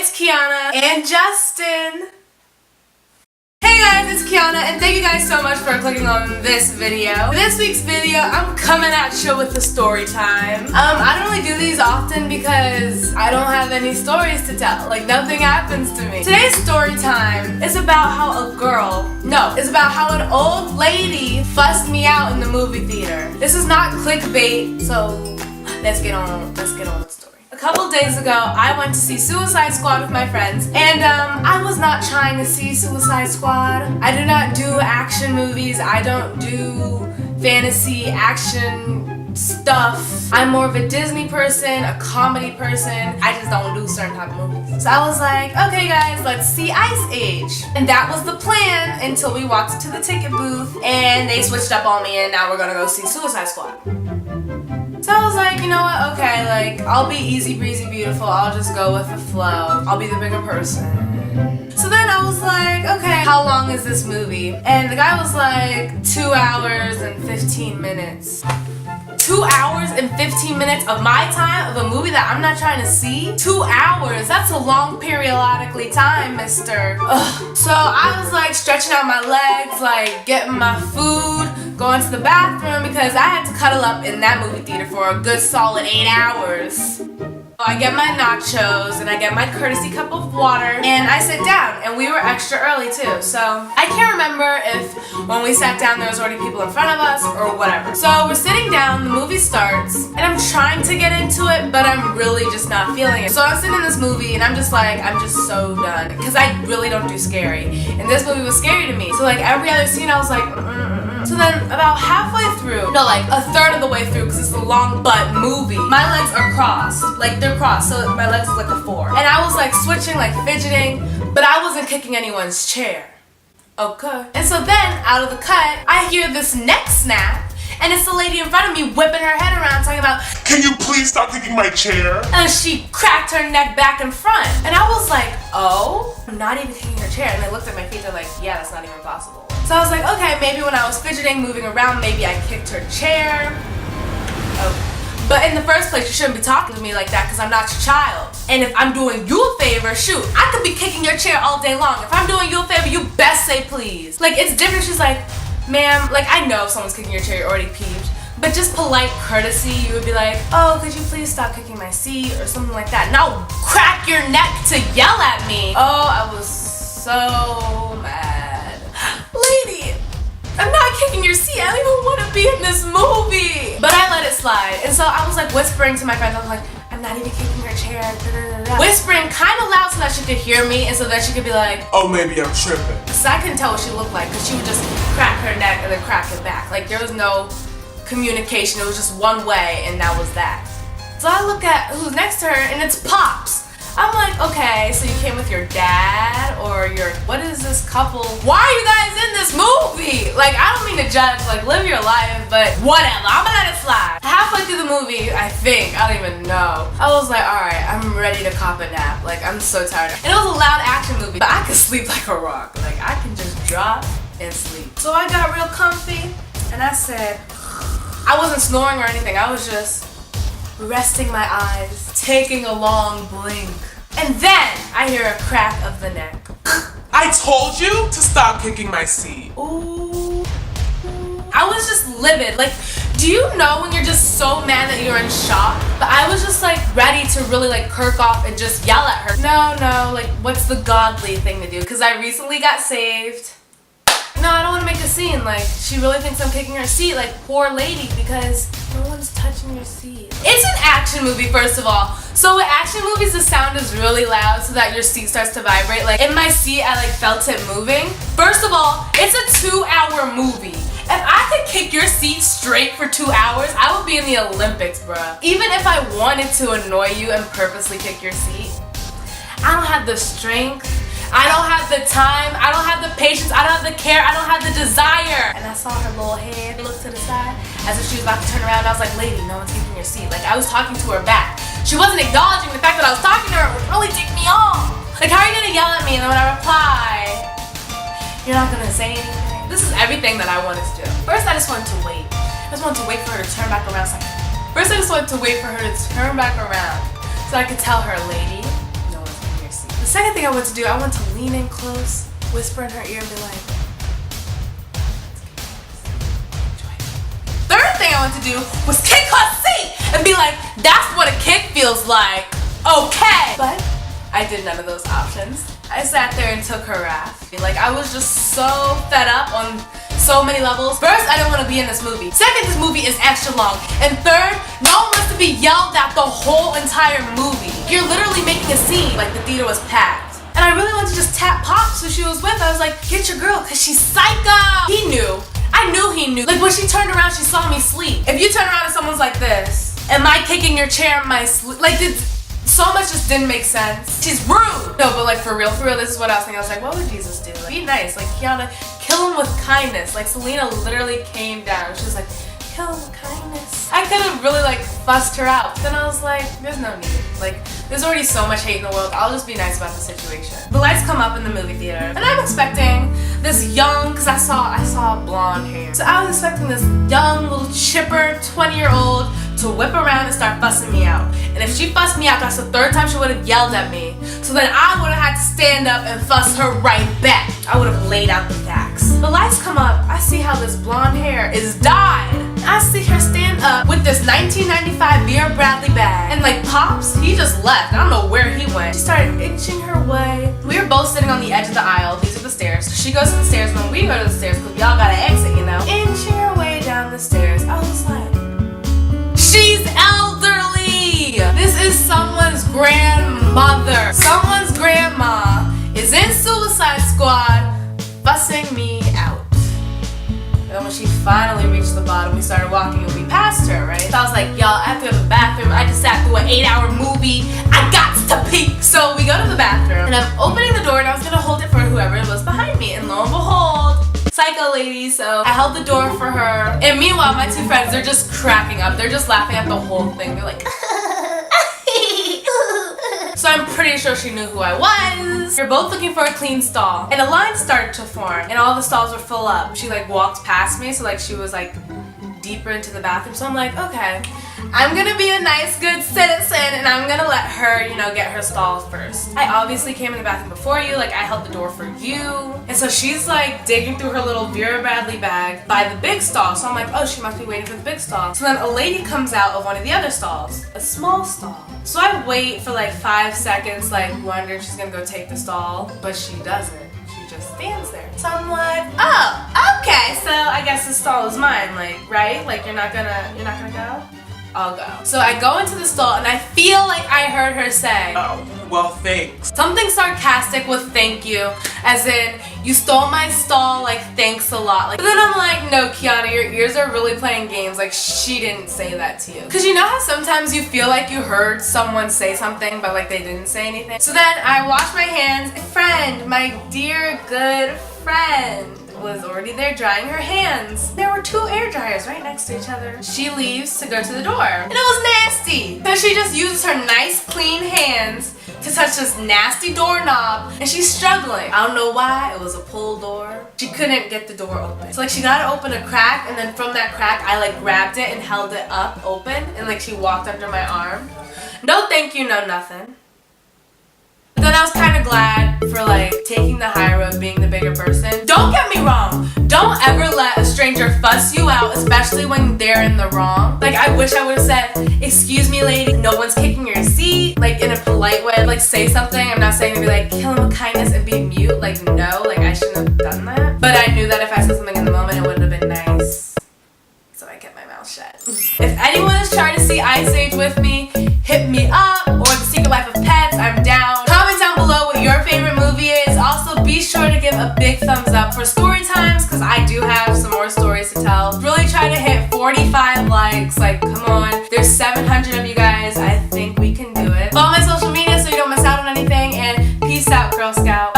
it's Kiana and Justin. Hey guys, it's Kiana and thank you guys so much for clicking on this video. For this week's video, I'm coming at you with the story time. I don't really do these often because I don't have any stories to tell. Like, nothing happens to me. Today's story time is about how it's about how an old lady fussed me out in the movie theater. This is not clickbait, so let's get on with the story. A couple days ago, I went to see Suicide Squad with my friends, and I was not trying to see Suicide Squad. I do not do action movies. I don't do fantasy action stuff. I'm more of a Disney person, a comedy person. I just don't do certain type of movies. So I was like, okay guys, let's see Ice Age. And that was the plan until we walked to the ticket booth and they switched up on me and now we're gonna go see Suicide Squad. So I was like, you know what, okay, like, I'll be easy breezy beautiful, I'll just go with the flow. I'll be the bigger person. So then I was like, okay, how long is this movie? And the guy was like, 2 hours and 15 minutes. 2 hours and 15 minutes of my time of a movie that I'm not trying to see? 2 hours, that's a long periodically time, mister. Ugh. So I was like stretching out my legs, like getting my food, going to the bathroom because I had to cuddle up in that movie theater for a good solid 8 hours. I get my nachos and I get my courtesy cup of water and I sit down, and we were extra early too, so I can't remember if when we sat down there was already people in front of us or whatever. So we're sitting down, the movie starts, and I'm trying to get into it but I'm really just not feeling it. So I'm sitting in this movie and I'm just like, I'm just so done because I really don't do scary, and this movie was scary to me. So like every other scene I was like So then about halfway through, no, like a third of the way through, because it's a long butt movie, my legs are crossed. Like, they're crossed, so my legs is like a 4. And I was like switching, like fidgeting, but I wasn't kicking anyone's chair. Okay. And so then, out of the cut, I hear this neck snap, and it's the lady in front of me whipping her head around talking about, "Can you please stop kicking my chair?" And she cracked her neck back and front. And I was like, oh, I'm not even kicking her chair. And they looked at my feet, they're like, yeah, that's not even possible. So I was like, okay, maybe when I was fidgeting, moving around, maybe I kicked her chair. Okay. But in the first place, you shouldn't be talking to me like that because I'm not your child. And if I'm doing you a favor, shoot, I could be kicking your chair all day long. If I'm doing you a favor, you best say please. Like, it's different. She's like, ma'am, like, I know if someone's kicking your chair, you're already peeved. But just polite courtesy, you would be like, oh, could you please stop kicking my seat or something like that. Now crack your neck to yell at me. Oh, I was so mad. Lady, I'm not kicking your seat. I don't even want to be in this movie. But I let it slide. And so I was like whispering to my friend. I was like, I'm not even kicking her chair. Da, da, da, da. Whispering kind of loud so that she could hear me and so that she could be like, oh, maybe I'm tripping. So I couldn't tell what she looked like because she would just crack her neck and then crack it back. Like, there was no communication. It was just one way and that was that. So I look at who's next to her and it's Pops. I'm like, okay, so you came with your dad or what is this couple? Why are you guys in this movie? Like, I don't mean to judge, like, live your life, but whatever, I'm gonna let it slide. Halfway through the movie, I think, I don't even know, I was like, alright, I'm ready to cop a nap. Like, I'm so tired. And it was a loud action movie, but I could sleep like a rock. Like, I can just drop and sleep. So I got real comfy and I said, I wasn't snoring or anything, I was just resting my eyes, taking a long blink. And then I hear a crack of the neck. I told you to stop kicking my seat. Ooh. I was just livid. Like, do you know when you're just so mad that you're in shock? But I was just like ready to really like kirk off and just yell at her. No, like, what's the godly thing to do? Because I recently got saved. No, I don't want to make a scene. Like, she really thinks I'm kicking her seat. Like, poor lady, because no one's touching your seat. It's an action movie, first of all. So with action movies, the sound is really loud so that your seat starts to vibrate. Like, in my seat, I like felt it moving. First of all, it's a 2-hour movie. If I could kick your seat straight for 2 hours, I would be in the Olympics, bruh. Even if I wanted to annoy you and purposely kick your seat, I don't have the strength. I don't have the time, I don't have the patience, I don't have the care, I don't have the desire. And I saw her little head look to the side as if she was about to turn around. I was like, lady, no one's kicking your seat. Like, I was talking to her back. She wasn't acknowledging the fact that I was talking to her. It would really tick me off. Like, how are you gonna yell at me and then when I reply, you're not gonna say anything? This is everything that I wanted to do. First, I just wanted to wait. I just wanted to wait for her to turn back around. First, I just wanted to wait for her to turn back around so I could tell her, lady, no one's kicking your seat. Second thing I went to do, I went to lean in close, whisper in her ear and be like, third thing I went to do was kick her seat and be like, that's what a kick feels like. Okay. But I did none of those options. I sat there and took her wrath. Like, I was just so fed up on so many levels. First, I didn't want to be in this movie. Second, this movie is extra long. And third, no one wants to be yelled at the whole entire movie. You're literally making a scene. Like, the theater was packed. And I really wanted to just tap Pops who she was with. I was like, get your girl, because she's psycho. He knew. I knew he knew. Like, when she turned around, she saw me sleep. If you turn around and someone's like this, am I kicking your chair in my sleep? Like, so much just didn't make sense. She's rude. No, but like for real, this is what I was thinking. I was like, what would Jesus do? Like, be nice. Like, Kiana, kill him with kindness. Like, Selena literally came down. She was like, kill him with kindness. I could have really like fussed her out. Then I was like, there's no need. Like, there's already so much hate in the world. I'll just be nice about the situation. The lights come up in the movie theater, and I'm expecting this young, because I saw blonde hair. So I was expecting this young, little chipper, 20-year-old to whip around and start fussing me out. And if she fussed me out, that's the third time she would have yelled at me. So then I would have had to stand up and fuss her right back. I would have laid out the facts. The lights come up. I see how this blonde hair is dyed. I see her stand up with this 1995 Vera Bradley bag. And like Pops, he just left. I don't know where he went. She started inching her way. We were both sitting on the edge of the aisle. These are the stairs. So she goes to the stairs when we go to the stairs, because we all gotta exit, you know. Inching her way down the stairs. I was like, she's elderly! This is someone's grandmother. Someone's grandma is in Suicide Squad fussing me out. And then when she finally reached the bottom, we started walking and we passed her, right? So I was like, y'all, I have to go to the bathroom. I just sat through an 8-hour movie. I got to pee. So we go to the bathroom and I'm opening the door and I was gonna hold it for whoever was behind me. And lo and behold, psycho lady. So I held the door for her. And meanwhile, my two friends, they're just cracking up. They're just laughing at the whole thing. They're like, so I'm pretty sure she knew who I was. We were both looking for a clean stall. And a line started to form. And all the stalls were full up. She like walked past me. So like she was like deeper into the bathroom. So I'm like, okay, I'm gonna be a nice, good citizen and I'm gonna let her, you know, get her stall first. I obviously came in the bathroom before you, like I held the door for you. And so she's like digging through her little Vera Bradley bag by the big stall. So I'm like, oh, she must be waiting for the big stall. So then a lady comes out of one of the other stalls, a small stall. So I wait for like 5 seconds, like wondering if she's gonna go take the stall, but she doesn't. She just stands there. So I'm like, oh, okay, so I guess the stall is mine, like, right? Like you're not gonna go? I'll go. So I go into the stall and I feel like I heard her say, Oh, well, thanks. something sarcastic with thank you, as in, you stole my stall, like thanks a lot. Like, but then I'm like, no, Kiana, your ears are really playing games. Like, she didn't say that to you. Cause you know how sometimes you feel like you heard someone say something, but like they didn't say anything? So then I wash my hands. Friend, my dear good friend, was already there drying her hands. There were 2 air dryers right next to each other. She leaves to go to the door. And it was nasty. So she just uses her nice clean hands to touch this nasty doorknob and she's struggling. I don't know why, it was a pull door. She couldn't get the door open. So like she got it open a crack and then from that crack I like grabbed it and held it up open and like she walked under my arm. No thank you, no nothing. Then I was kind of glad for like taking the high road, being the bigger person. Don't get me wrong. Don't ever let a stranger fuss you out, especially when they're in the wrong. Like I wish I would have said, excuse me lady, no one's kicking your seat. Like in a polite way, like say something. I'm not saying to be like, kill him with kindness and be mute. Like no, like I shouldn't have done that. But I knew that if I said something in the moment, it would have been nice. So I kept my mouth shut. If anyone is trying to see Ice Age with me, hit me up. Or The Secret Life of Pets, I'm down. Comment down below what your favorite movie is. Also be sure to give a big thumbs up for story times, because I do have some more stories to tell. Really try to hit 45 likes. Like come on, there's 700 of you guys. I think we can do it. Follow my social media so you don't miss out on anything, and peace out, Girl Scout.